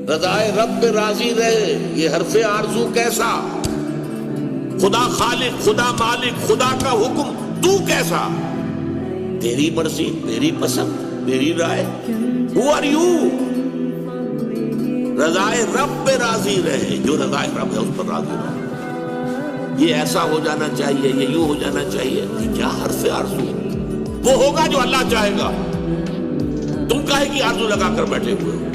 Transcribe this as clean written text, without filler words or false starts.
रज़ाए रब पे राजी रहे, ये हरफे आरजू कैसा? खुदा खालिक, खुदा मालिक, खुदा का हुक्म तू कैसा? तेरी मर्जी, तेरी पसंद, तेरी राय। Who are you? रज़ाए रब पे राजी रहे, जो रज़ाए रब है उस पर राजी रहे। ये ऐसा हो जाना चाहिए, ये यूं हो जाना चाहिए। ये क्या हरफे आरजू? वो होगा जो अल्लाह चाहेगा। तुम काहे की आरजू लगा कर बैठे हुए हो?